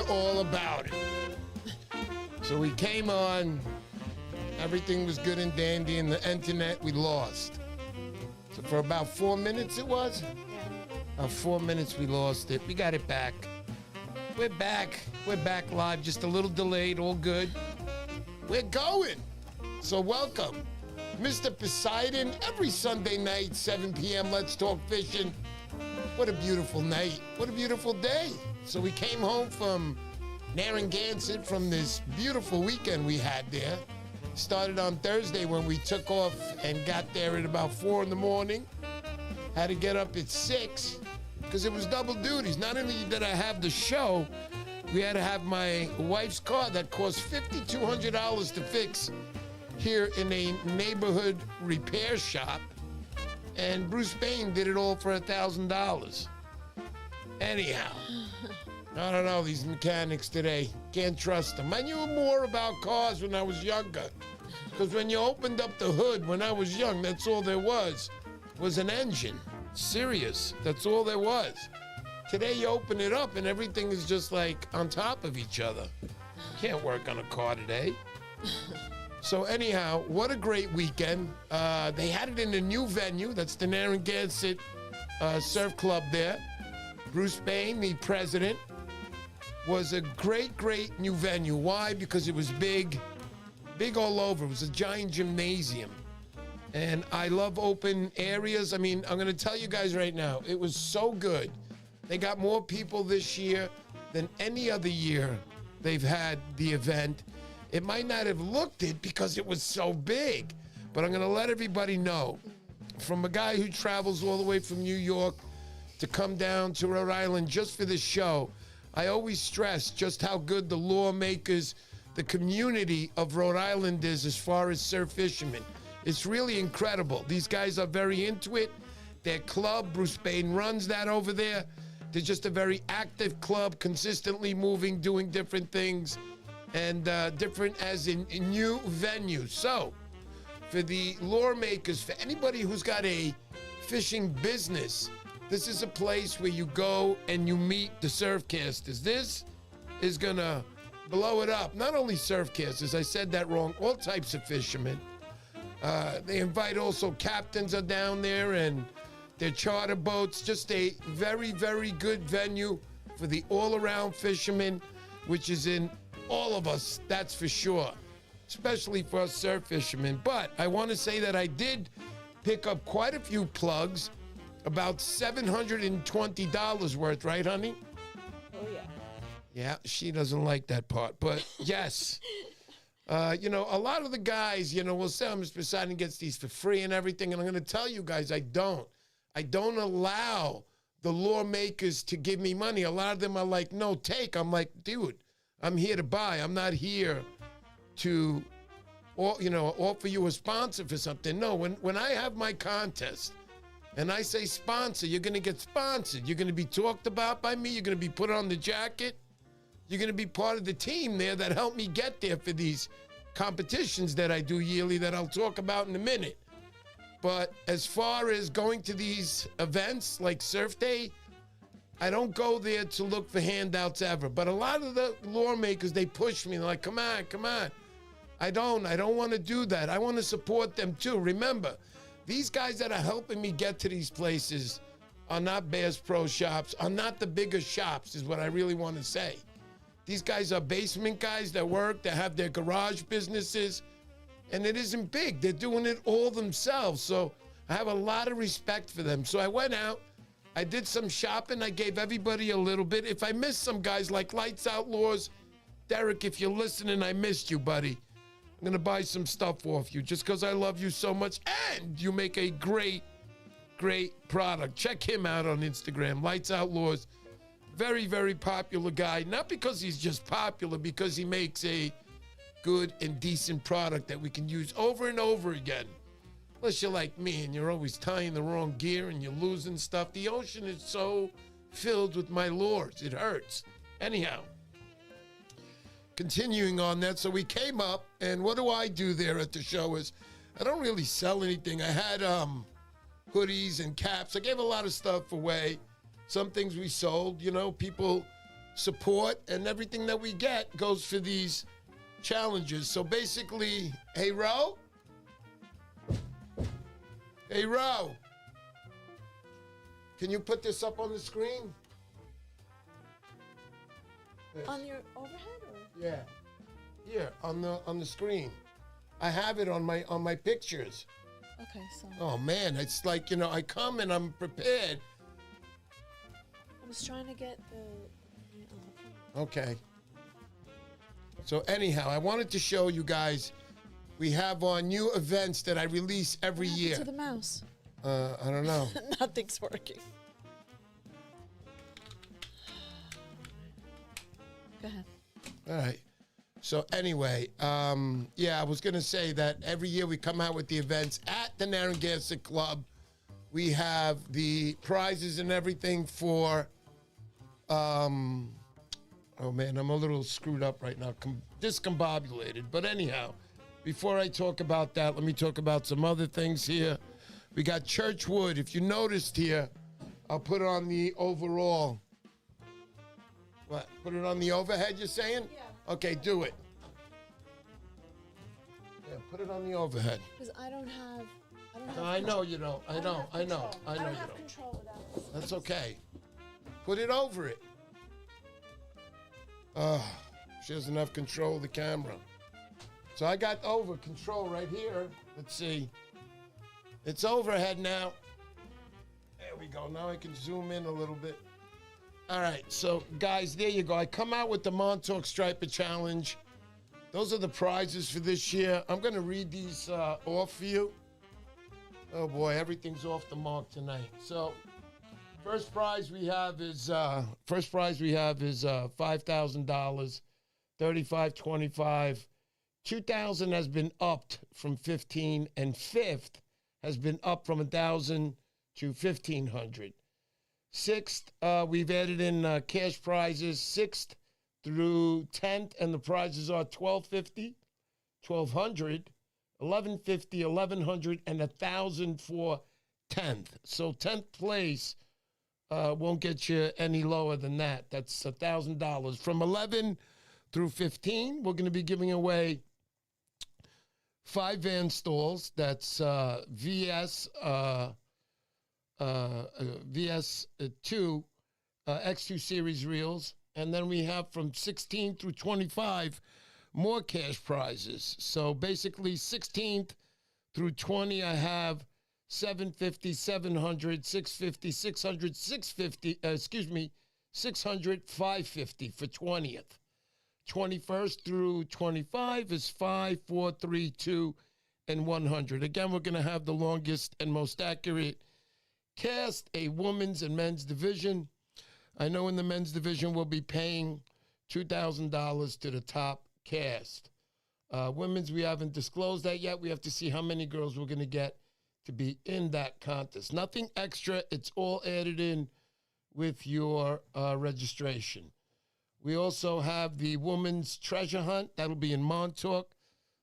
all about it. So we came on. Everything was good and dandy, and the internet we lost. So for about 4 minutes it was? 4 minutes we lost it. We got it back. We're back. We're back live, just a little delayed, all good. We're going. So welcome. Mr. Poseidon, every Sunday night, 7 p.m., Let's Talk Fishing. What a beautiful night. What a beautiful day. So we came home from Narragansett from this beautiful weekend we had there. Started on Thursday when we took off and got there at about 4 in the morning. Had to get up at 6 because it was double duties. Not only did I have the show, we had to have my wife's car that cost $5,200 to fix here in a neighborhood repair shop. And Bruce Bain did it all for $1,000. Anyhow, I don't know, these mechanics today. Can't trust them. I knew more about cars when I was younger. Because when you opened up the hood when I was young, that's all there was an engine. Serious. That's all there was. Today you open it up and everything is just like on top of each other. Can't work on a car today. So anyhow, what a great weekend. They had it in a new venue. That's the Narragansett Surf Club there. Bruce Bain, the president, was a great, great new venue. Why? Because it was big all over. It was a giant gymnasium. And I love open areas. I mean, I'm going to tell you guys right now, it was so good. They got more people this year than any other year they've had the event. It might not have looked it because it was so big, but I'm going to let everybody know, from a guy who travels all the way from New York to come down to Rhode Island just for this show, I always stress just how good the lawmakers, the community of Rhode Island is as far as surf fishermen. It's really incredible. These guys are very into it. Their club, Bruce Bain runs that over there. They're just a very active club, consistently moving, doing different things, and different as in new venues. So, for the lawmakers, for anybody who's got a fishing business, this is a place where you go and you meet the surfcasters. This is going to blow it up. Not only surfcasters, I said that wrong, all types of fishermen. They invite also captains are down there and their charter boats. Just a very, very good venue for the all-around fishermen, which is in all of us, that's for sure, especially for us surf fishermen. But I want to say that I did pick up quite a few plugs, about $720 worth, right, honey? Oh, yeah. Yeah, she doesn't like that part, but yes. A lot of the guys, will say, Mr. Poseidon gets these for free and everything, and I'm going to tell you guys, I don't. I don't allow the lawmakers to give me money. A lot of them are like, no, take. I'm like, dude, I'm here to buy. I'm not here to, offer you a sponsor for something. No, when I have my contest and I say sponsor, you're going to get sponsored. You're going to be talked about by me. You're going to be put on the jacket. You're going to be part of the team there that helped me get there for these competitions that I do yearly that I'll talk about in a minute. But as far as going to these events like Surf Day, I don't go there to look for handouts ever. But a lot of the lawmakers, they push me. They're like, come on. I don't want to do that. I want to support them too. Remember, these guys that are helping me get to these places are not Bass Pro Shops, are not the bigger shops, is what I really want to say. These guys are basement guys that work, that have their garage businesses, and it isn't big. They're doing it all themselves, so I have a lot of respect for them. So I went out, I did some shopping, I gave everybody a little bit. If I missed some guys like Lights Outlaws, Derek, if you're listening, I missed you, buddy. I'm going to buy some stuff off you just because I love you so much, and you make a great, great product. Check him out on Instagram, Lights Outlaws. Very, very popular guy. Not because he's just popular, because he makes a good and decent product that we can use over and over again. Unless you're like me and you're always tying the wrong gear and you're losing stuff. The ocean is so filled with my lures. It hurts. Anyhow, continuing on that. So we came up, and what do I do there at the show is I don't really sell anything. I had hoodies and caps. I gave a lot of stuff away. Some things we sold, people support, and everything that we get goes for these challenges. So basically, hey, Ro? Hey, Ro? Can you put this up on the screen? This. On your overhead, or? Yeah. Here, on the screen. I have it on my pictures. Okay, so. Oh, man, it's like, I come and I'm prepared. I was trying to get the. Okay. So anyhow, I wanted to show you guys, we have our new events that I release every year. To the mouse. I don't know. Nothing's working. Go ahead. All right. So anyway, I was going to say that every year we come out with the events at the Narragansett Club. We have the prizes and everything for, oh man, I'm a little screwed up right now, discombobulated. But anyhow, before I talk about that, let me talk about some other things here. We got church wood. If you noticed here, I'll put it on the overall. What? Put it on the overhead, you're saying? Yeah. Okay, do it. Yeah, put it on the overhead. Because I don't have. No, I know you don't. I know you I don't don't. have control without this. That's okay. Put it over it. She doesn't have control of the camera. So I got over control right here. Let's see. It's overhead now. There we go. Now I can zoom in a little bit. All right, so guys, there you go. I come out with the Montauk Striper Challenge. Those are the prizes for this year. I'm going to read these off for you. Oh boy, everything's off the mark tonight. So, first prize we have is $5,000, $35.25. 2,000 has been upped from 15, and fifth has been up from 1,000 to 1,500. Sixth, we've added in cash prizes, 6th through 10th, and the prizes are $1,250, $1,200, $1,150, $1,100, and $1,000 for 10th. So 10th place won't get you any lower than that. That's $1,000. From 11 through 15, we're going to be giving away 5 van stalls. That's VS2 X2 series reels, and then we have from 16 through 25 more cash prizes. So basically 16th through 20 I have 750, 700, 650, 600, 650, 600, 550 for 20th. 21st through 25 is 5, 4, 3, 2, and 100. Again, we're going to have the longest and most accurate cast, a women's and men's division. I know in the men's division we'll be paying $2,000 to the top cast. Women's, we haven't disclosed that yet. We have to see how many girls we're going to get to be in that contest. Nothing extra. It's all added in with your registration. We also have the women's treasure hunt. That'll be in Montauk.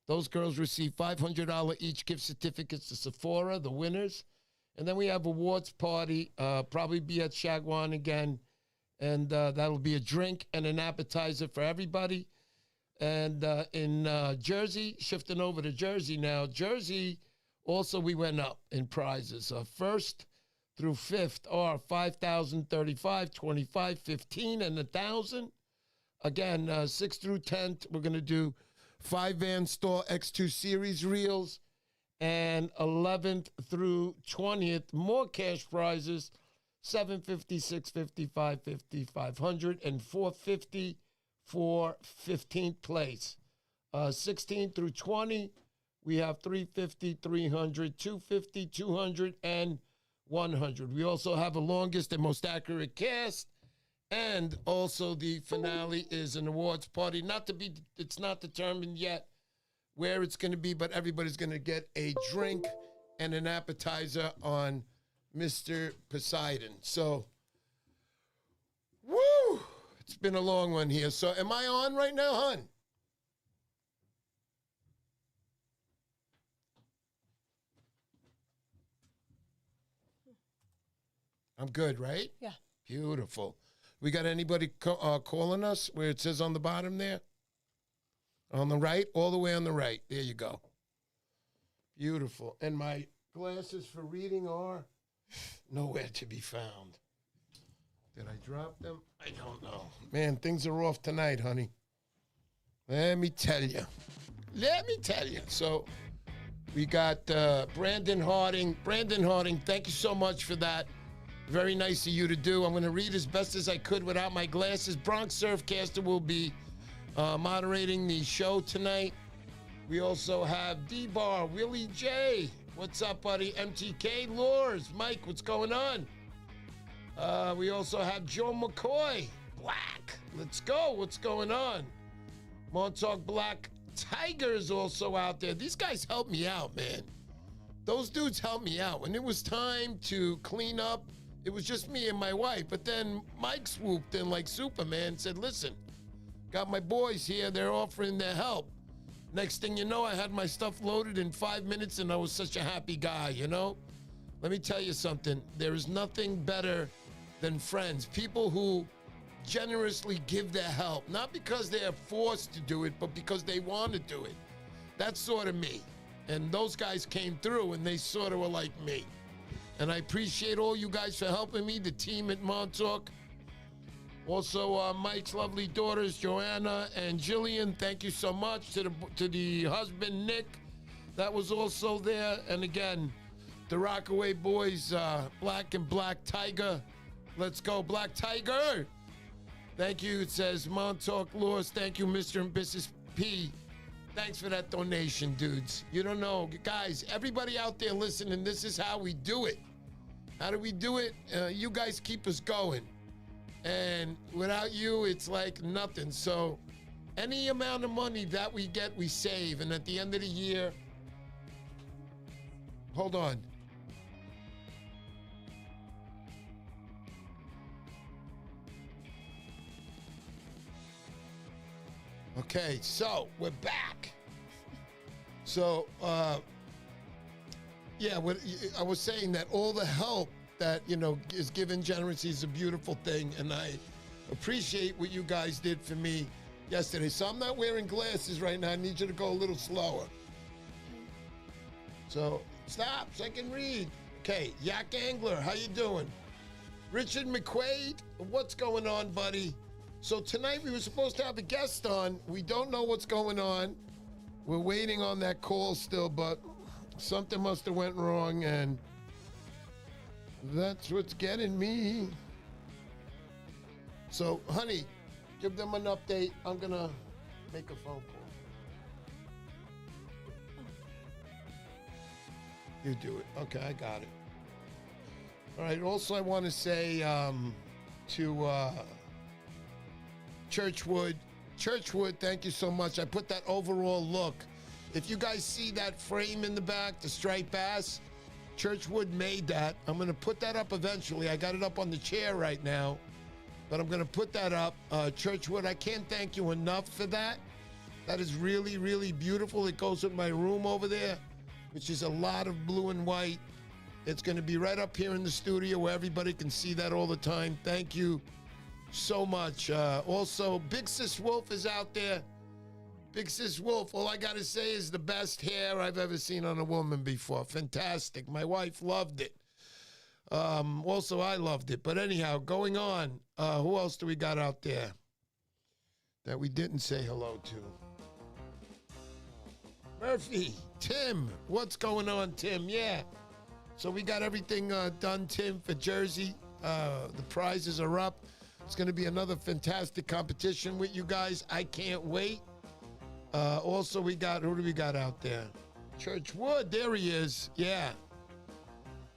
Those girls receive $500 each gift certificates to Sephora, the winners. And then we have awards party, probably be at Shagwan again. And that'll be a drink and an appetizer for everybody. And in Jersey, shifting over to Jersey now, Jersey also we went up in prizes. First through fifth are 5,000, 35, 25, 15, and 1,000. Again, 6th through 10th, we're going to do 5 Van Store X2 Series reels. And 11th through 20th, more cash prizes, 750, 650, 550, 500, and 450 for 15th place. 16 through 20, we have 350, 300, 250, 200, and 100. We also have a longest and most accurate cast, and also the finale is an awards party. It's not determined yet where it's going to be, but everybody's going to get a drink and an appetizer on Mr. Poseidon. So, woo! It's been a long one here. So, am I on right now, hon? I'm good, right? Yeah. Beautiful. We got anybody calling us where it says on the bottom there? On the right? All the way on the right. There you go. Beautiful. And my glasses for reading are nowhere to be found. Did I drop them? I don't know. Man, things are off tonight, honey. Let me tell you. So we got Brandon Harding. Brandon Harding, thank you so much for that. Very nice of you to do. I'm going to read as best as I could without my glasses. Bronx Surfcaster will be moderating the show tonight. We also have D-Bar, Willie J. What's up, buddy? MTK, Lors, Mike, what's going on? We also have Joe McCoy, Black. Let's go. What's going on? Montauk Black Tiger's also out there. These guys helped me out, man. Those dudes helped me out. When it was time to clean up, it was just me and my wife. But then Mike swooped in like Superman and said, listen, got my boys here. They're offering their help. Next thing you know, I had my stuff loaded in 5 minutes, and I was such a happy guy, you know? Let me tell you something. There is nothing better than friends. People who generously give their help, not because they are forced to do it, but because they want to do it. That's sort of me. And those guys came through, and they sort of were like me. And I appreciate all you guys for helping me, the team at Montauk. Also, Mike's lovely daughters, Joanna and Jillian, thank you so much. To the husband, Nick, that was also there. And again, the Rockaway boys, Black and Black Tiger. Let's go, Black Tiger. Thank you. It says Montauk Laws. Thank you, Mr. and Mrs. P. Thanks for that donation, dudes. You don't know. Guys, everybody out there listening, this is how we do it. How do we do it? You guys keep us going. And without you, it's like nothing. So any amount of money that we get, we save. And at the end of the year, hold on. Okay, so we're back. So, yeah, I was saying that all the help that, you know, is given generously is a beautiful thing, and I appreciate what you guys did for me yesterday. So I'm not wearing glasses right now. I need you to go a little slower. So stop so I can read. Okay, Yak Angler, how you doing? Richard McQuaid, what's going on, buddy? So tonight we were supposed to have a guest on. We don't know what's going on. We're waiting on that call still, but something must have went wrong, and that's what's getting me. So, honey, give them an update. I'm going to make a phone call. You do it. Okay, I got it. All right, also I want to say to Churchwood, thank you so much. I put that overall look. If you guys see that frame in the back, the striped bass, Churchwood made that. I'm going to put that up eventually. I got it up on the chair right now, but I'm going to put that up. Churchwood, I can't thank you enough for that. That is really, really beautiful. It goes with my room over there, which is a lot of blue and white. It's going to be right up here in the studio where everybody can see that all the time. Thank you so much. Also, Big Sis Wolf is out there. Big Sis Wolf, all I got to say is the best hair I've ever seen on a woman before. Fantastic. My wife loved it. Also, I loved it. But anyhow, going on, who else do we got out there that we didn't say hello to? Murphy, Tim, what's going on, Tim? Yeah. So we got everything done, Tim, for Jersey. The prizes are up. It's going to be another fantastic competition with you guys. I can't wait. Also, we got, who do we got out there? Churchwood, there he is. Yeah.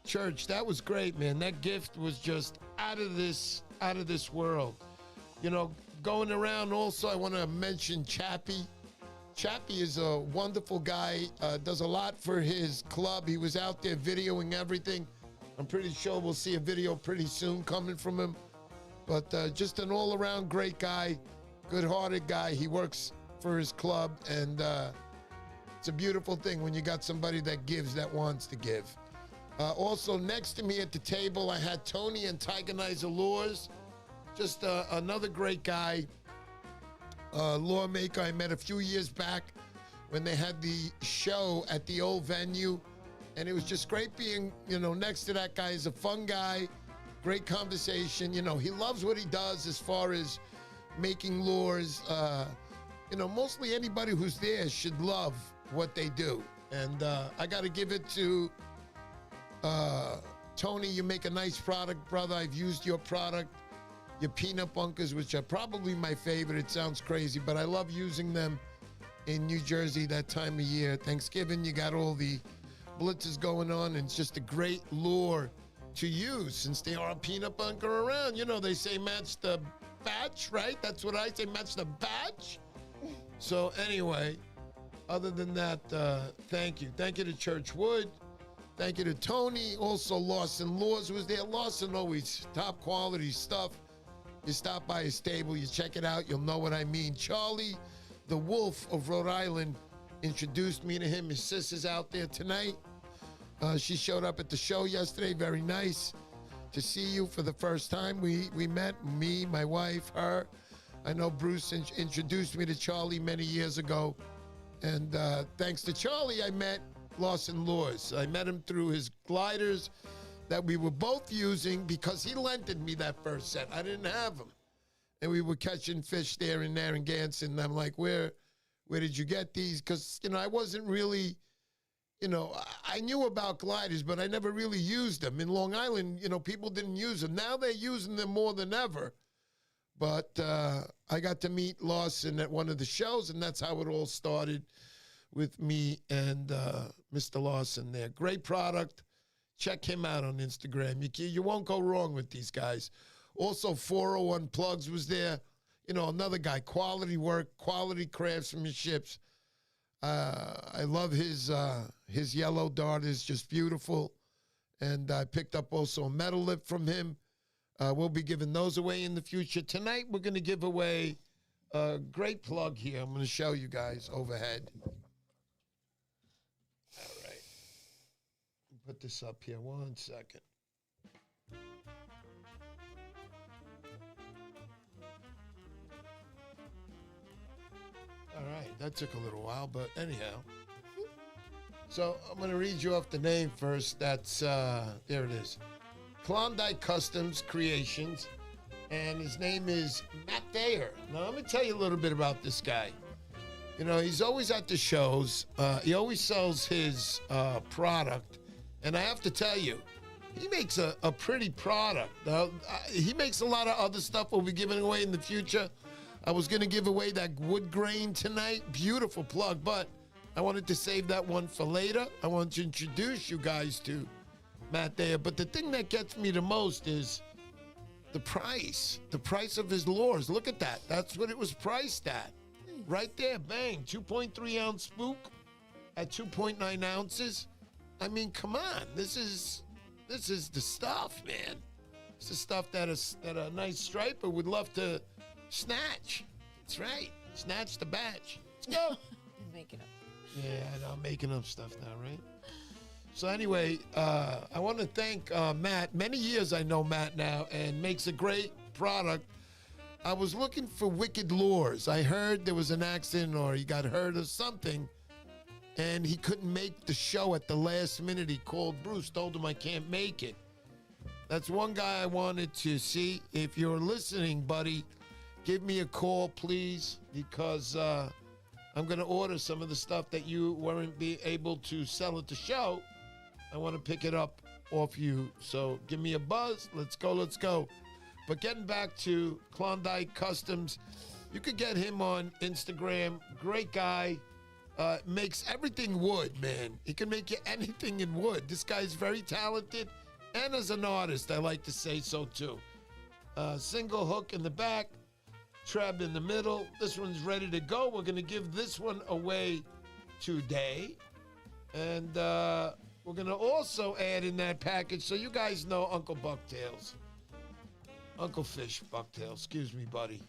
Church, that was great, man. That gift was just out of this world. You know, going around also, I want to mention Chappie. Chappie is a wonderful guy, does a lot for his club. He was out there videoing everything. I'm pretty sure we'll see a video pretty soon coming from him. But just an all-around great guy, good-hearted guy. He works for his club, and it's a beautiful thing when you got somebody that gives, that wants to give. Also, next to me at the table, I had Tony and Tigerizer Lures. Just another great guy, lawmaker I met a few years back when they had the show at the old venue. And it was just great being, next to that guy. He's a fun guy, great conversation. He loves what he does as far as making laws. Mostly anybody who's there should love what they do. And I got to give it to Tony. You make a nice product, brother. I've used your product, your peanut bunkers, which are probably my favorite. It sounds crazy, but I love using them in New Jersey that time of year. Thanksgiving, you got all the blitzes going on, and it's just a great lure to use since they are a peanut bunker around. They say match the batch, right? That's what I say, match the batch. So anyway, other than that, thank you. Thank you to Church Wood. Thank you to Tony. Also, Lawson Laws was there. Lawson always top quality stuff. You stop by his table, you check it out, you'll know what I mean. Charlie, the Wolf of Rhode Island, introduced me to him. His sister's out there tonight. She showed up at the show yesterday. Very nice to see you for the first time. We met, me, my wife, her. I know Bruce introduced me to Charlie many years ago. And thanks to Charlie, I met Lawson Laws. I met him through his gliders that we were both using because he lented me that first set. I didn't have them. And we were catching fish there in Narragansett. And I'm like, where did you get these? Because, I wasn't really, I knew about gliders, but I never really used them. In Long Island, people didn't use them. Now they're using them more than ever. But I got to meet Lawson at one of the shows, and that's how it all started with me and Mr. Lawson there. Great product. Check him out on Instagram. You won't go wrong with these guys. Also, 401 Plugs was there. Another guy, quality work, quality craftsmanships. I love his yellow dart is just beautiful. And I picked up also a metal lip from him. We'll be giving those away in the future. Tonight, we're going to give away a great plug here. I'm going to show you guys overhead. All right. Put this up here 1 second. All right, that took a little while, but anyhow. So I'm going to read you off the name first. That's, there it is. Klondike Customs Creations, and his name is Matt Thayer. Now, let me tell you a little bit about this guy. He's always at the shows. He always sells his product, and I have to tell you, he makes a pretty product. Now, he makes a lot of other stuff we'll be giving away in the future. I was going to give away that wood grain tonight. Beautiful plug, but I wanted to save that one for later. I want to introduce you guys to Matt Thayer. But the thing that gets me the most is the price. The price of his lures. Look at that. That's what it was priced at. Right there, bang. 2.3 ounce spook at 2.9 ounces. I mean, come on. This is the stuff, man. It's the stuff that a nice striper would love to snatch. That's right. Snatch the batch. Let's go. I'm making up. Yeah, I know. I'm making up stuff now, right? So anyway, I want to thank Matt. Many years I know Matt now, and makes a great product. I was looking for wicked lures. I heard there was an accident or he got hurt or something, and he couldn't make the show at the last minute. He called Bruce, told him I can't make it. That's one guy I wanted to see. If you're listening, buddy, give me a call, please, because I'm going to order some of the stuff that you weren't able to sell at the show. I want to pick it up off you. So give me a buzz. Let's go, let's go. But getting back to Klondike Customs, you could get him on Instagram. Great guy. Makes everything wood, man. He can make you anything in wood. This guy's very talented. And as an artist, I like to say so too. Single hook in the back. Treb in the middle. This one's ready to go. We're going to give this one away today. And we're going to also add in that package, so you guys know Uncle Bucktails. Uncle Fish Bucktails. Excuse me, buddy.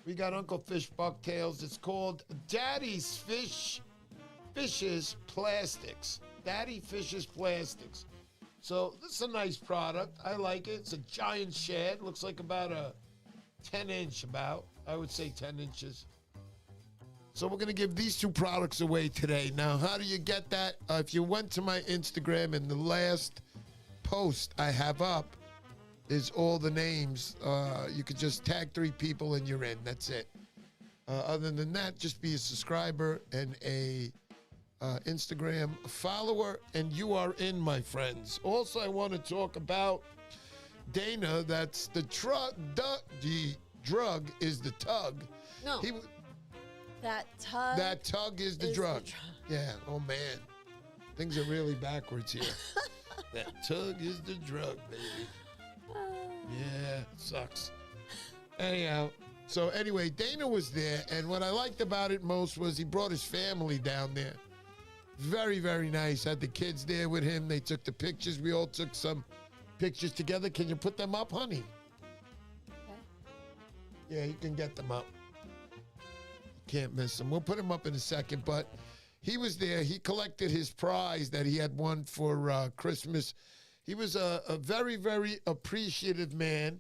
We got Uncle Fish Bucktails. It's called Daddy's Fishes Plastics. Daddy Fishes Plastics. So this is a nice product. I like it. It's a giant shad. Looks like about a 10-inch about. I would say 10 inches. So we're going to give these two products away today. Now, how do you get that? If you went to my Instagram and the last post I have up is all the names. You could just tag 3 people and you're in. That's it. Other than that, just be a subscriber and a Instagram follower, and you are in, my friends. Also, I want to talk about Dana. That's the drug. The drug is the tug. No. That tug. That tug is the drug. Yeah. Oh man, things are really backwards here. That tug is the drug, baby. Yeah, sucks. Anyhow, so anyway, Dana was there, and what I liked about it most was he brought his family down there. Very, very nice. Had the kids there with him. They took the pictures. We all took some pictures together. Can you put them up, honey? Okay. Yeah, you can get them up. Can't miss them. We'll put him up in a second, but he was there. He collected his prize that he had won for Christmas. He was a very, very appreciative man,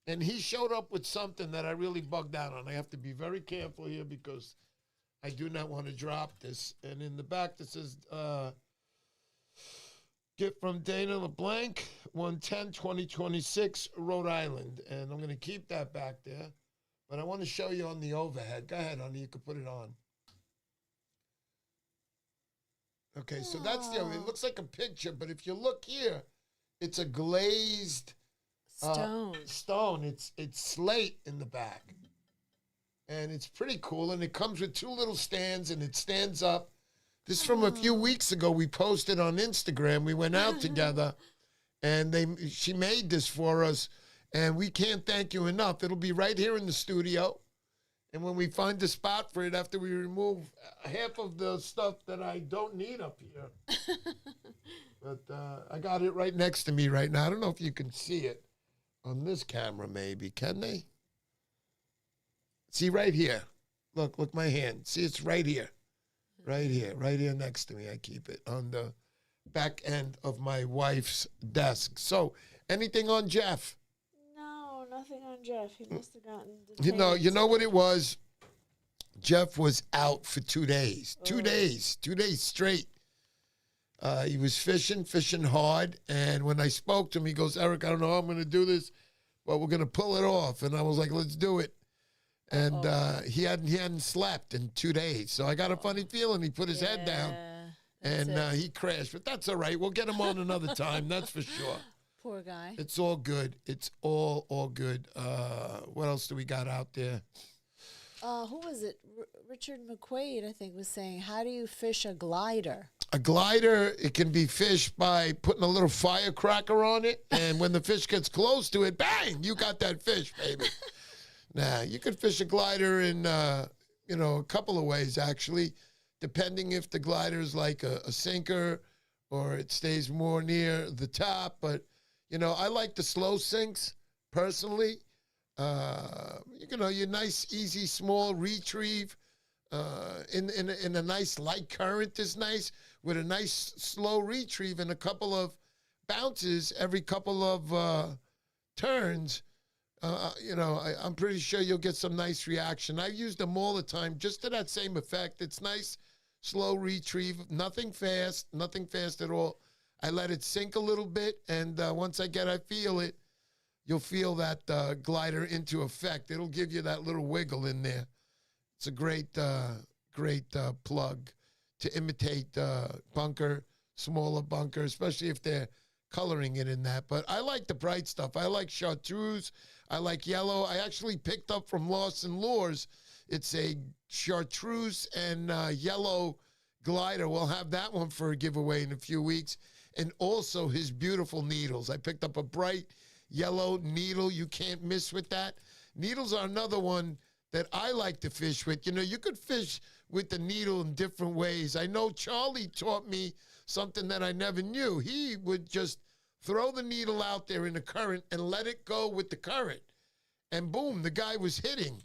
and he showed up with something that I really bugged out on. I have to be very careful here because I do not want to drop this. And in the back, this says, gift from Dana LeBlanc, 110-2026, Rhode Island. And I'm going to keep that back there. But I want to show you on the overhead. Go ahead, honey. You can put it on. Okay, so that's the other. It looks like a picture, but if you look here, it's a glazed stone. It's slate in the back. And it's pretty cool. And it comes with 2 little stands, and it stands up. This is from a few weeks ago. We posted on Instagram. We went out together, and she made this for us. And we can't thank you enough. It'll be right here in the studio. And when we find a spot for it, after we remove half of the stuff that I don't need up here. But I got it right next to me right now. I don't know if you can see it on this camera maybe. Can they? See right here. Look my hand. See, it's right here. Right here next to me. I keep it on the back end of my wife's desk. So, anything on Jeff? Nothing on Jeff. He must have gotten detained. You know what it was? Jeff was out for 2 days. 2 days. 2 days straight. He was fishing hard. And when I spoke to him, he goes, Eric, I don't know how I'm going to do this, but we're going to pull it off. And I was like, let's do it. And he hadn't slept in 2 days. So I got a funny feeling he put his head down and he crashed. But that's all right. We'll get him on another time. That's for sure. Poor guy. It's all good. It's all good. What else do we got out there? Who was it? Richard McQuaid, I think, was saying, how do you fish a glider? A glider, it can be fished by putting a little firecracker on it, and when the fish gets close to it, bang, you got that fish, baby. Nah, you could fish a glider in, a couple of ways, actually, depending if the glider is like a sinker or it stays more near the top, but I like the slow sinks, personally. Your nice, easy, small retrieve in a nice light current is nice, with a nice slow retrieve and a couple of bounces every couple of turns. I'm pretty sure you'll get some nice reaction. I use them all the time just to that same effect. It's nice, slow retrieve, nothing fast at all. I let it sink a little bit, and once I feel it, you'll feel that glider into effect. It'll give you that little wiggle in there. It's a great plug to imitate bunker, smaller bunker, especially if they're coloring it in that. But I like the bright stuff. I like chartreuse. I like yellow. I actually picked up from Lawson Lures. It's a chartreuse and yellow glider. We'll have that one for a giveaway in a few weeks. And also his beautiful needles. I picked up a bright yellow needle. You can't miss with that. Needles are another one that I like to fish with. You could fish with the needle in different ways. I know Charlie taught me something that I never knew. He would just throw the needle out there in the current and let it go with the current. And boom, the guy was hitting.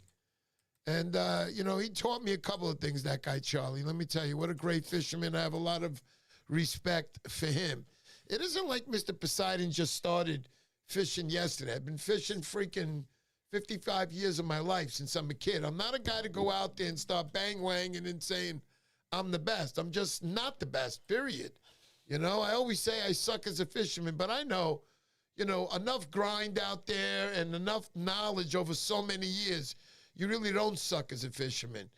And, he taught me a couple of things, that guy Charlie. Let me tell you, what a great fisherman. I have a lot of respect for him. It isn't like Mr. Poseidon just started fishing yesterday. I've been fishing freaking 55 years of my life since I'm a kid. I'm not a guy to go out there and start bang-wanging and saying I'm the best. I'm just not the best, period. You know, I always say I suck as a fisherman, but I know, you know, enough grind out there and enough knowledge over so many years, you really don't suck as a fisherman.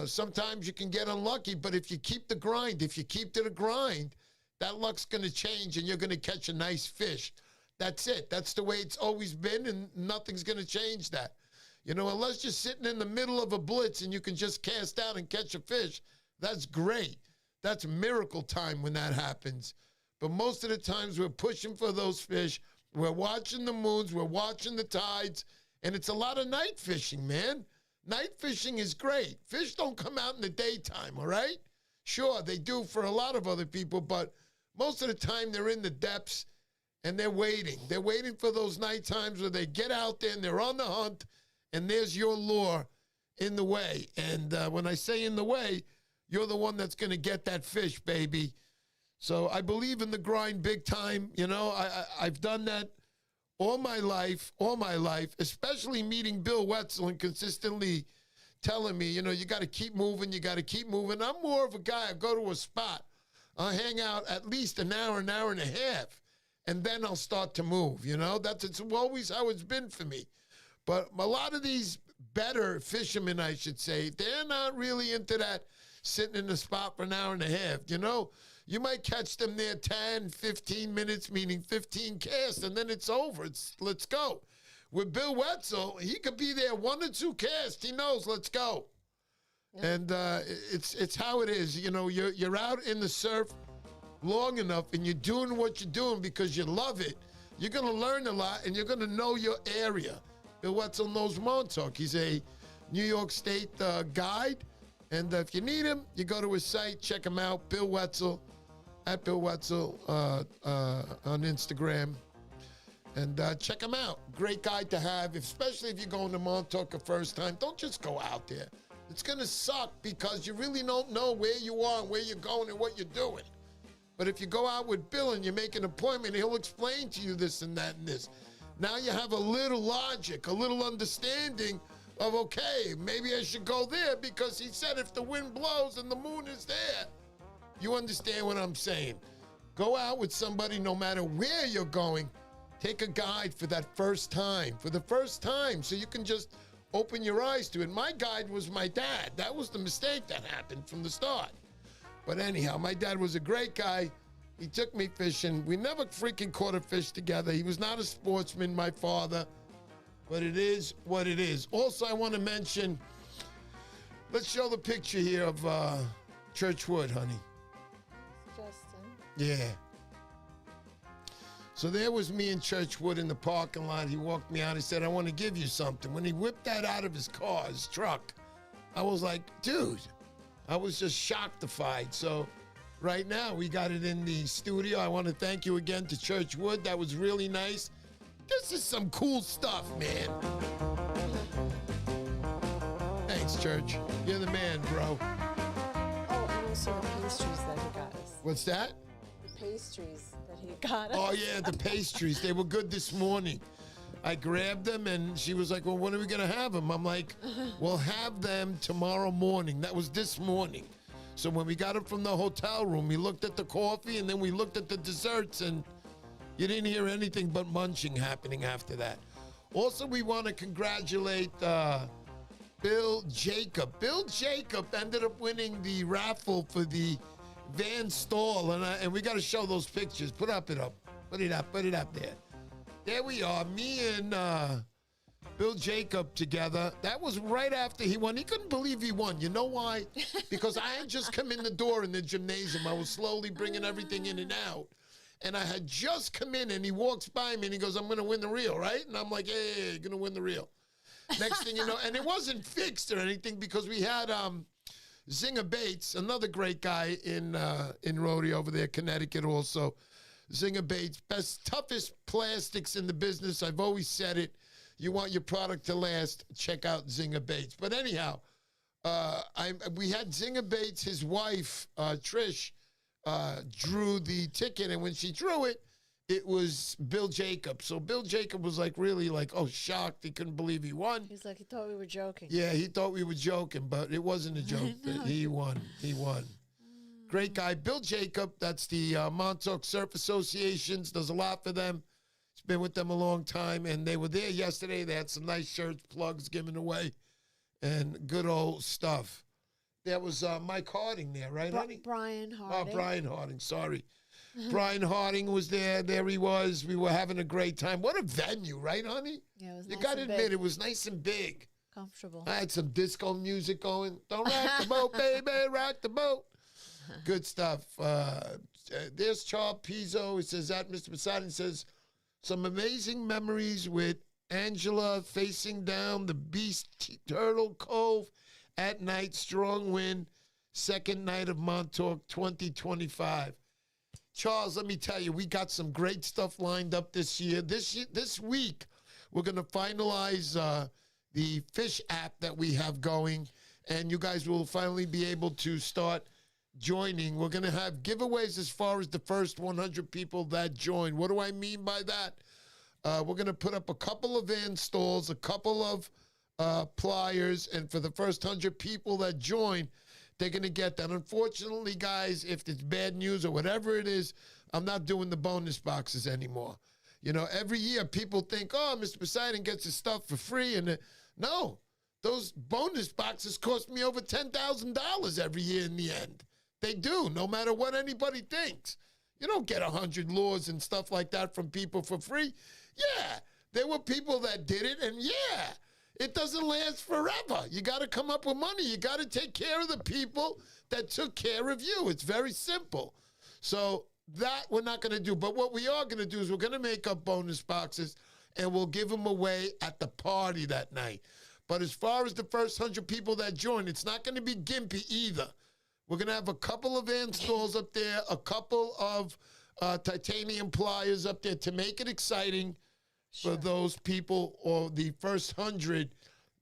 Sometimes you can get unlucky, but if you keep the grind, if you keep to the grind, that luck's going to change and you're going to catch a nice fish. That's it. That's the way it's always been, and nothing's going to change that. You know, unless you're sitting in the middle of a blitz and you can just cast out and catch a fish, that's great. That's miracle time when that happens. But most of the times we're pushing for those fish. We're watching the moons. We're watching the tides. And it's a lot of night fishing, man. Night fishing is great. Fish don't come out in the daytime, all right? Sure, they do for a lot of other people, but most of the time they're in the depths and they're waiting. They're waiting for those night times where they get out there and they're on the hunt, and there's your lure in the way. And when I say in the way, you're the one that's going to get that fish, baby. So I believe in the grind big time. You know, I've done that all my life, especially meeting Bill Wetzel and consistently telling me, you know, you got to keep moving, you got to keep moving. I'm more of a guy, I go to a spot, I'll hang out at least an hour and a half, and then I'll start to move, you know? It's always how it's been for me. But a lot of these better fishermen, I should say, they're not really into that sitting in the spot for an hour and a half, you know? You might catch them there 10, 15 minutes, meaning 15 casts, and then it's over. Let's go. With Bill Wetzel, he could be there 1 or 2 casts. He knows, let's go. Yeah. And it's how it is. You know, you're out in the surf long enough, and you're doing what you're doing because you love it. You're going to learn a lot, and you're going to know your area. Bill Wetzel knows Montauk. He's a New York State guide. And if you need him, you go to his site, check him out, Bill Wetzel, at Bill Wetzel on Instagram. And check him out. Great guy to have, especially if you're going to Montauk the first time. Don't just go out there. It's going to suck because you really don't know where you are and where you're going and what you're doing. But if you go out with Bill and you make an appointment, he'll explain to you this and that and this. Now you have a little logic, a little understanding of, okay, maybe I should go there because he said if the wind blows and the moon is there. You understand what I'm saying? Go out with somebody no matter where you're going. Take a guide for that first time, so you can just open your eyes to it. My guide was my dad. That was the mistake that happened from the start. But anyhow, my dad was a great guy. He took me fishing. We never freaking caught a fish together. He was not a sportsman, my father. But it is what it is. Also, I want to mention, let's show the picture here of Churchwood, honey. Justin. Yeah. So there was me in Churchwood in the parking lot. He walked me out. He said, I want to give you something. When he whipped that out of his car, his truck, I was like, dude, I was just shocked-ified. So right now, we got it in the studio. I want to thank you again to Churchwood. That was really nice. This is some cool stuff, man. Thanks, Church. You're the man, bro. Oh, and also the pastries that he got us. What's that? The pastries that he got us. Oh, yeah, the pastries. They were good this morning. I grabbed them, and she was like, well, when are we going to have them? I'm like, we'll have them tomorrow morning. That was this morning. So when we got it from the hotel room, we looked at the coffee, and then we looked at the desserts, and you didn't hear anything but munching happening after that. Also, we want to congratulate Bill Jacob. Bill Jacob ended up winning the raffle for the Van stall, and we got to show those pictures. Put it up. Put it up there. There we are, me and Bill Jacob together. That was right after he won. He couldn't believe he won. You know why? Because I had just come in the door in the gymnasium. I was slowly bringing everything in and out. And I had just come in, and he walks by me, and he goes, I'm going to win the reel, right? And I'm like, hey, you're going to win the reel. Next thing you know, and it wasn't fixed or anything because we had Zinger Bates, another great guy in Rhody over there, Connecticut also. Zinger Bates, toughest plastics in the business. I've always said it. You want your product to last, check out Zinger Bates. But anyhow, we had Zinger Bates, his wife, Trish, drew the ticket, and when she drew it, it was Bill Jacob. So Bill Jacob was like really like, oh, shocked. He couldn't believe he won. He's like, he thought we were joking. Yeah, he thought we were joking, but it wasn't a joke. He won. He won. Great guy. Bill Jacob, that's the Montauk Surf Associations, does a lot for them. He's been with them a long time, and they were there yesterday. They had some nice shirts, plugs given away, and good old stuff. There was Mike Harding there, right, honey? Brian Harding. Oh, Brian Harding, sorry. Brian Harding was there. There he was. We were having a great time. What a venue, right, honey? Yeah, it was You nice got to and admit, big. it was nice and big. Comfortable. I had some disco music going. Don't rock the boat, baby, rock the boat. Good stuff. There's Charles Pizzo. He says that Mr. Poseidon says some amazing memories with Angela facing down the Beast Turtle Cove at night. Strong wind. Second night of Montauk 2025. Charles, let me tell you, we got some great stuff lined up this year. This week, we're going to finalize the fish app that we have going, and you guys will finally be able to start joining. We're going to have giveaways as far as the first 100 people that join. What do I mean by that? We're going to put up a couple of van stalls, a couple of pliers, and for the first 100 people that join, they're going to get that. Unfortunately, guys, if it's bad news or whatever it is, I'm not doing the bonus boxes anymore. You know, every year people think, oh, Mr. Poseidon gets his stuff for free. And no, those bonus boxes cost me over $10,000 every year in the end. They do, no matter what anybody thinks. You don't get 100 lures and stuff like that from people for free. Yeah, there were people that did it, and yeah, it doesn't last forever. You got to come up with money. You got to take care of the people that took care of you. It's very simple. So that we're not going to do. But what we are going to do is we're going to make up bonus boxes, and we'll give them away at the party that night. But as far as the first 100 people that join, it's not going to be gimpy either. We're going to have a couple of van stalls up there, a couple of titanium pliers up there to make it exciting for those people or the first 100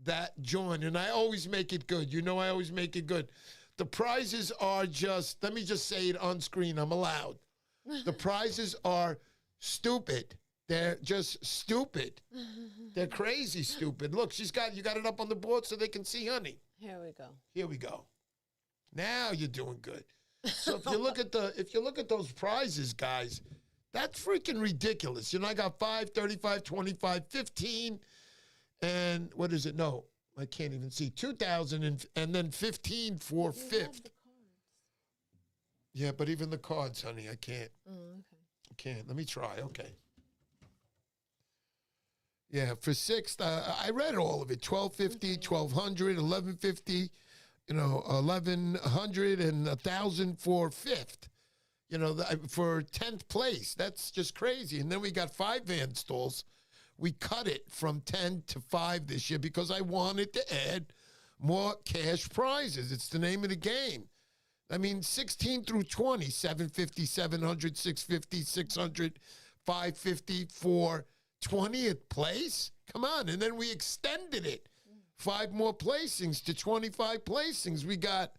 that join. And I always make it good. You know I always make it good. The prizes are just, let me just say it on screen. I'm allowed. The prizes are stupid. They're just stupid. They're crazy stupid. Look, you got it up on the board so they can see, honey. Here we go. Here we go. Now you're doing good. So if you look at those prizes, guys, that's freaking ridiculous. You know, I got 5, 35, 25, 15, and what is it? No, I can't even see. 2,000 and then 15 for fifth. Yeah, but even the cards, honey, I can't. Oh, okay. I can't. Let me try. Okay. Yeah, for sixth, I read all of it. 1,250, 1,200, 1,150. 1,100 and 1,000 for fifth. For 10th place. That's just crazy. And then we got 5 van stalls. We cut it from 10 to 5 this year because I wanted to add more cash prizes. It's the name of the game. I mean, 16 through 20, 750, 700, 650, 600, 550 for 20th place. Come on. And then we extended it. 5 more placings to 25 placings. We got,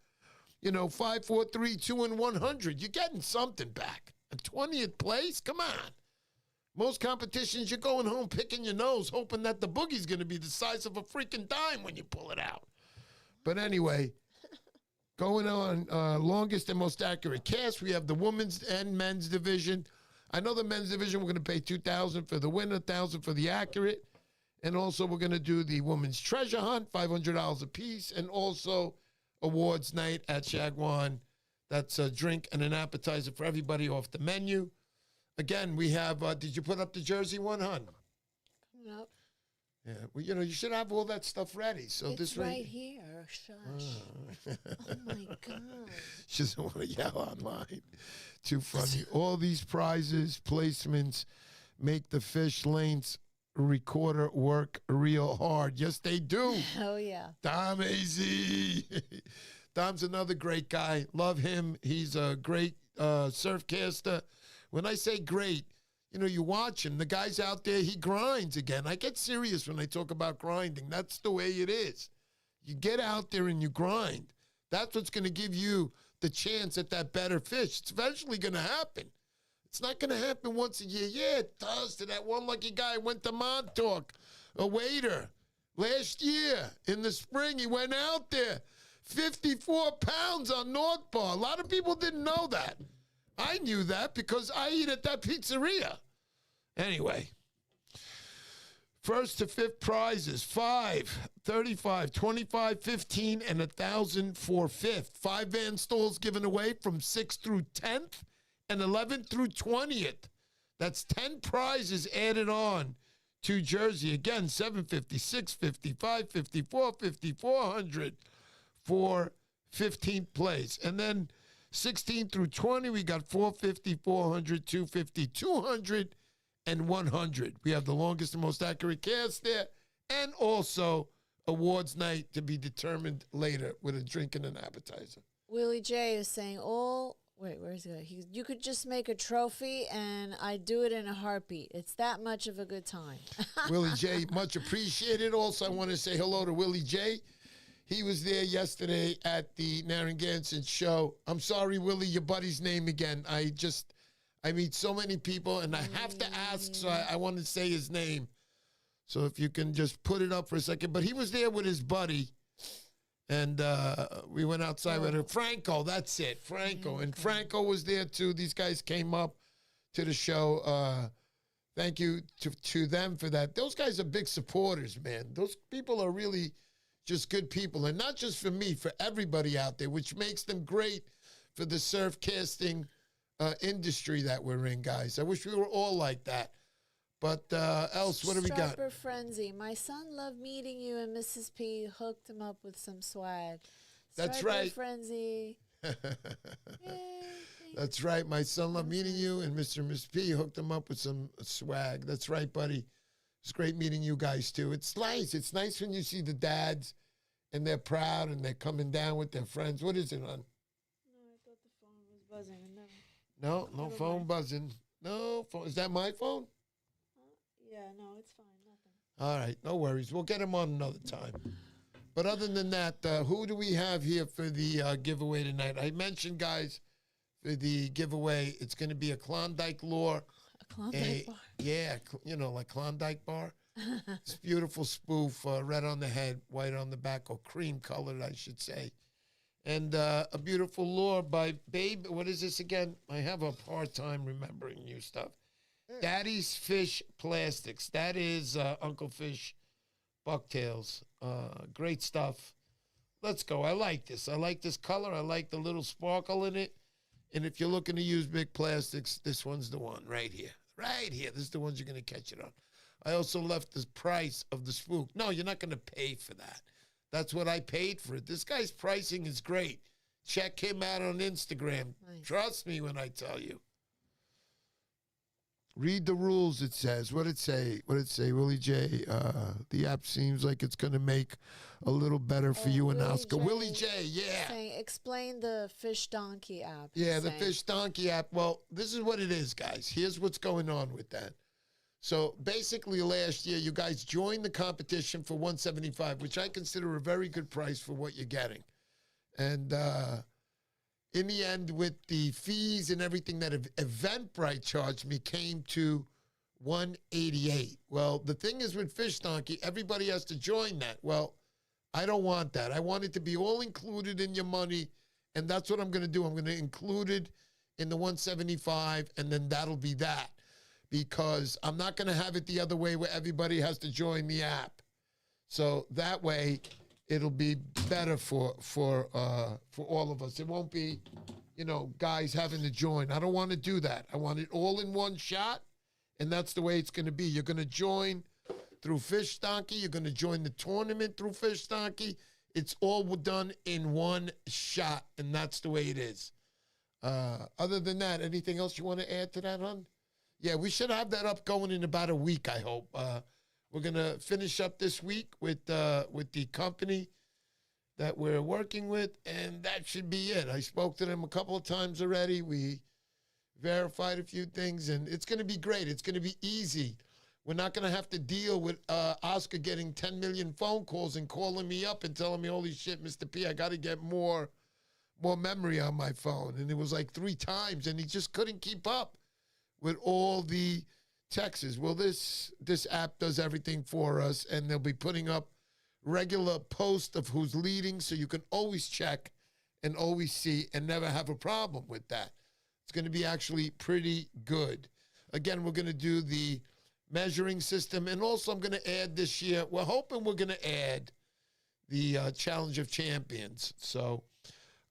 5, 4, 3, 2, and 100. You're getting something back. A 20th place? Come on. Most competitions, you're going home picking your nose, hoping that the boogie's going to be the size of a freaking dime when you pull it out. But anyway, going on, longest and most accurate cast, we have the women's and men's division. I know the men's division, we're going to pay $2,000 for the winner, $1,000 for the accurate. And also, we're going to do the women's treasure hunt, $500 a piece, and also awards night at Shagwan. That's a drink and an appetizer for everybody off the menu. Again, we have, did you put up the Jersey one, hon? Coming up. Yeah, well, you should have all that stuff ready. So It's this right here. Shush. Oh, my God. She doesn't want to yell online. Too funny. All these prizes, placements, make the fish lanes recorder work real hard. Yes, they do. Oh, yeah. Dom AZ. Dom's another great guy. Love him. He's a great surfcaster. When I say great, you watch him. The guy's out there. He grinds again. I get serious when I talk about grinding. That's the way it is. You get out there and you grind. That's what's going to give you the chance at that better fish. It's eventually going to happen. It's not going to happen once a year. Yeah, it does to that one lucky guy who went to Montauk, a waiter. Last year in the spring, he went out there, 54 pounds on North Bar. A lot of people didn't know that. I knew that because I eat at that pizzeria. Anyway. First to fifth prizes, 5, 35, 25, 15, and 1,000 for fifth. 5 van stalls given away from 6th through 10th and 11th through 20th. That's 10 prizes added on to Jersey. Again, 750, 650, 550, 450, 400 for 15th place. And then 16 through 20, we got 450, 400, 250, 200, and 100. We have the longest and most accurate cast there, and also awards night to be determined later with a drink and an appetizer. Willie J is saying, where is it? You could just make a trophy, and I'd do it in a heartbeat. It's that much of a good time. Willie J, much appreciated. Also, I want to say hello to Willie J. He was there yesterday at the Narragansett show. I'm sorry, Willie, your buddy's name again. I meet so many people, and I have to ask, so I want to say his name. So if you can just put it up for a second. But he was there with his buddy, and we went outside with her. Franco, that's it, Franco. And Franco was there, too. These guys came up to the show. Thank you to them for that. Those guys are big supporters, man. Those people are really just good people. And not just for me, for everybody out there, which makes them great for the surf casting industry that we're in, guys. I wish we were all like that. But else, what do we got? Striper Frenzy. My son loved meeting you, and Mrs. P hooked him up with some swag. That's Striper right. Frenzy. That's right. My son loved meeting you, and Mr. and Miss P hooked him up with some swag. That's right, buddy. It's great meeting you guys, too. It's nice. It's nice when you see the dads, and they're proud, and they're coming down with their friends. What is it, hon? No, I thought the phone was buzzing. No phone buzzing. No phone. Is that my phone? Yeah, no, it's fine. Nothing. All right, no worries. We'll get him on another time. But other than that, who do we have here for the giveaway tonight? I mentioned, guys, for the giveaway, it's going to be a Klondike lure. A Klondike bar? Yeah, like Klondike bar. It's beautiful spoof, red on the head, white on the back, or cream colored, I should say. And a beautiful lure by Babe. What is this again? I have a hard time remembering new stuff. Daddy's Fish Plastics. That is Uncle Fish Bucktails. Great stuff. Let's go. I like this. I like this color. I like the little sparkle in it. And if you're looking to use big plastics, this one's the one right here. Right here. This is the ones you're going to catch it on. I also left the price of the spook. No, you're not going to pay for that. That's what I paid for it. This guy's pricing is great. Check him out on Instagram. Nice. Trust me when I tell you. Read the rules, it says. What did it say? Willie J, the app seems like it's going to make a little better for you and Oscar. Willie J, yeah. Saying, explain the Fish Donkey app. Yeah, the Fish Donkey app. Well, this is what it is, guys. Here's what's going on with that. So basically last year, you guys joined the competition for $175, which I consider a very good price for what you're getting. And in the end, with the fees and everything that Eventbrite charged me, came to $188. Well, the thing is with Fish Donkey, everybody has to join that. Well, I don't want that. I want it to be all included in your money, and that's what I'm going to do. I'm going to include it in the $175, and then that'll be that. Because I'm not going to have it the other way where everybody has to join the app. So that way, it'll be better for all of us. It won't be, guys having to join. I don't want to do that. I want it all in one shot, and that's the way it's going to be. You're going to join through Fish Donkey. You're going to join the tournament through Fish Donkey. It's all done in one shot, and that's the way it is. Other than that, anything else you want to add to that, hon? Yeah, we should have that up going in about a week, I hope. We're going to finish up this week with the company that we're working with, and that should be it. I spoke to them a couple of times already. We verified a few things, and it's going to be great. It's going to be easy. We're not going to have to deal with Oscar getting 10 million phone calls and calling me up and telling me, holy shit, Mr. P, I got to get more more memory on my phone, and it was like 3 times, and he just couldn't keep up with all the texts. Well, this app does everything for us, and they'll be putting up regular posts of who's leading, so you can always check and always see and never have a problem with that. It's going to be actually pretty good. Again, we're going to do the measuring system, and also I'm going to add this year, we're hoping we're going to add the Challenge of Champions. So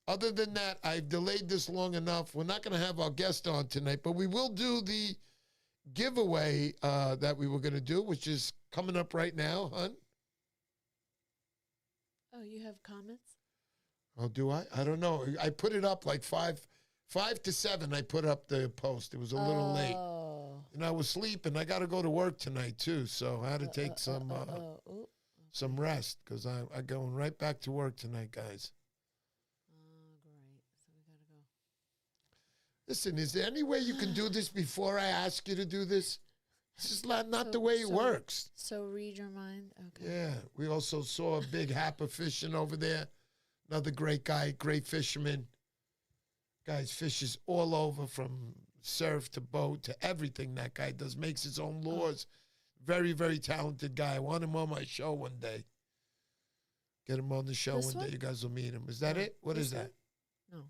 other than that, I've delayed this long enough. We're not going to have our guest on tonight, but we will do the giveaway that we were going to do, which is coming up right now, hon. Oh, you have comments? Oh, do I? I don't know. I put it up like 5 to 7. I put up the post. It was a little late. And I was sleeping. I got to go to work tonight, too, so I had to take some rest because I'm going right back to work tonight, guys. Great. So we got to go. Listen, is there any way you can do this before I ask you to do this? This is not the way it works. So read your mind? Okay. Yeah. We also saw a big happer fishing over there. Another great guy, great fisherman. Guys fishes all over from surf to boat to everything that guy does. Makes his own lures. Very, very talented guy. I want him on my show one day. Get him on the show one day. You guys will meet him. Is that it? What is that? No.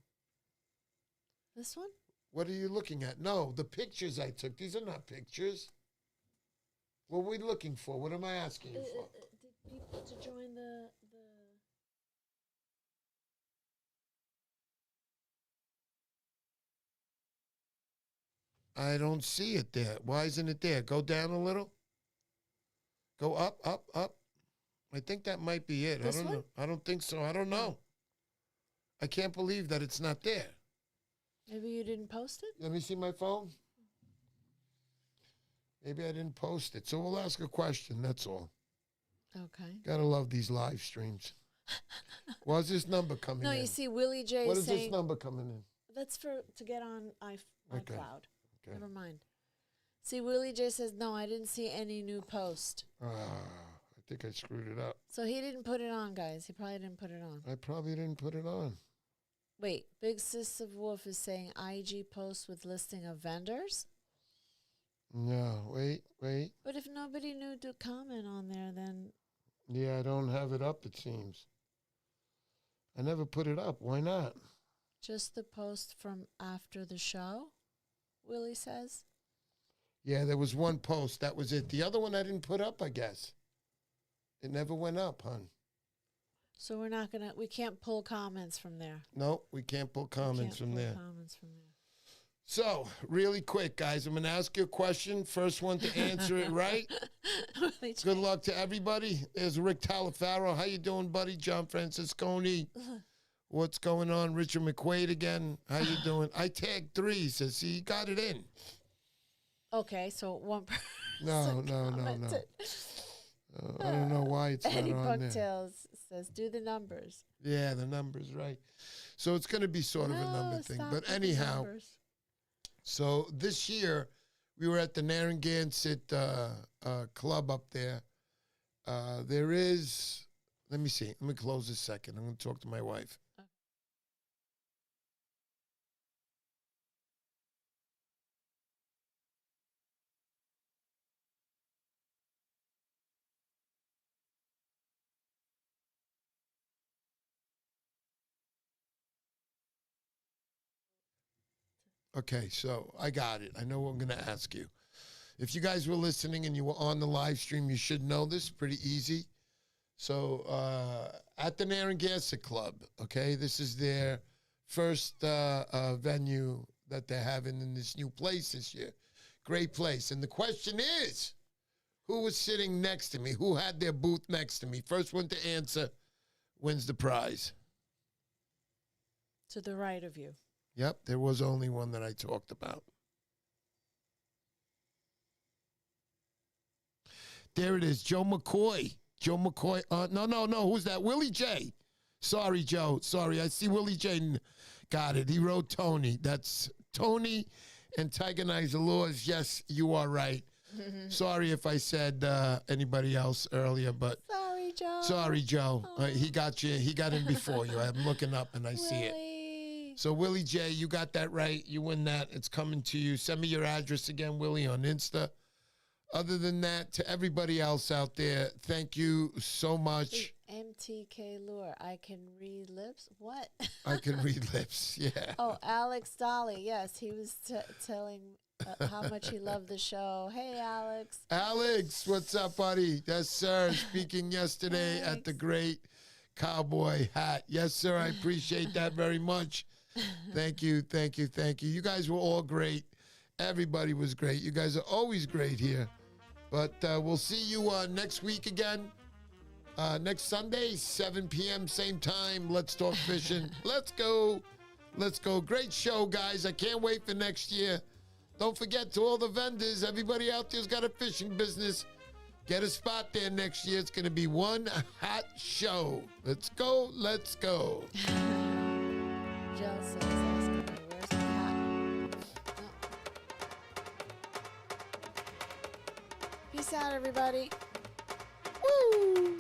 This one? What are you looking at? No, the pictures I took. These are not pictures. What are we looking for? What am I asking you for? Did people to join the I don't see it there. Why isn't it there? Go down a little. Go up, up, up. I think that might be it. I don't know. I don't think so. I don't know. I can't believe that it's not there. Maybe you didn't post it? Let me see my phone. Maybe I didn't post it. So we'll ask a question. That's all. Okay. Gotta love these live streams. Why's this number coming in? No, you see, Willie J What is is saying... this number coming in? That's to get on iCloud. Okay. Never mind. See, Willie J says, no, I didn't see any new post. I think I screwed it up. So he didn't put it on, guys. He probably didn't put it on. I probably didn't put it on. Wait, Big Sis of Wolf is saying IG post with listing of vendors? No, wait. But if nobody knew to comment on there, then... Yeah, I don't have it up, it seems. I never put it up. Why not? Just the post from after the show, Willie says. Yeah, there was one post. That was it. The other one I didn't put up, I guess. It never went up, hon. So we can't pull comments from there. No, we can't pull comments from there. Comments from there. So, really quick, guys, I'm going to ask you a question. First one to answer it right. Good luck to everybody. There's Rick Talafaro. How you doing, buddy? John Francisconi. What's going on? Richard McQuaid again. How you doing? I tagged 3. Says he got it in. Okay, so one person. No. I don't know why it's Eddie not on there. Bucktails says, do the numbers. Yeah, the numbers, right. So it's going to be sort of a number thing. But anyhow, so this year we were at the Narragansett club up there. There is, let me see. Let me close this second. I'm going to talk to my wife. Okay, so I got it. I know what I'm going to ask you. If you guys were listening and you were on the live stream, you should know this. Pretty easy. So at the Narragansett Club, okay, this is their first venue that they're having in this new place this year. Great place. And the question is, who was sitting next to me? Who had their booth next to me? First one to answer wins the prize. To the right of you. Yep, there was only one that I talked about. There it is, Joe McCoy. Joe McCoy. No. Who's that? Willie J. Sorry, Joe. Sorry, I see Willie J. Got it. He wrote Tony. That's Tony and Tigerizer Laws. Yes, you are right. Sorry if I said anybody else earlier, but sorry, Joe. Sorry, Joe. He got you. He got in before you. I'm looking up and I see it. Willie. So, Willie J, you got that right. You win that. It's coming to you. Send me your address again, Willie, on Insta. Other than that, to everybody else out there, thank you so much. MTK Lure. I can read lips. What? I can read lips. Yeah. Oh, Alex Dolly. Yes, he was telling how much he loved the show. Hey, Alex. Alex, what's up, buddy? Yes, sir. Speaking yesterday at the Great Cowboy Hat. Yes, sir. I appreciate that very much. Thank you, thank you, thank you. You guys were all great. Everybody was great. You guys are always great here. But we'll see you next week again. Next Sunday, 7 p.m., same time. Let's talk fishing. Let's go. Let's go. Great show, guys. I can't wait for next year. Don't forget, to all the vendors, everybody out there's got a fishing business. Get a spot there next year. It's going to be one hot show. Let's go. Let's go. Jill says, asking me, where's my hat? Oh. Peace out, everybody. Woo!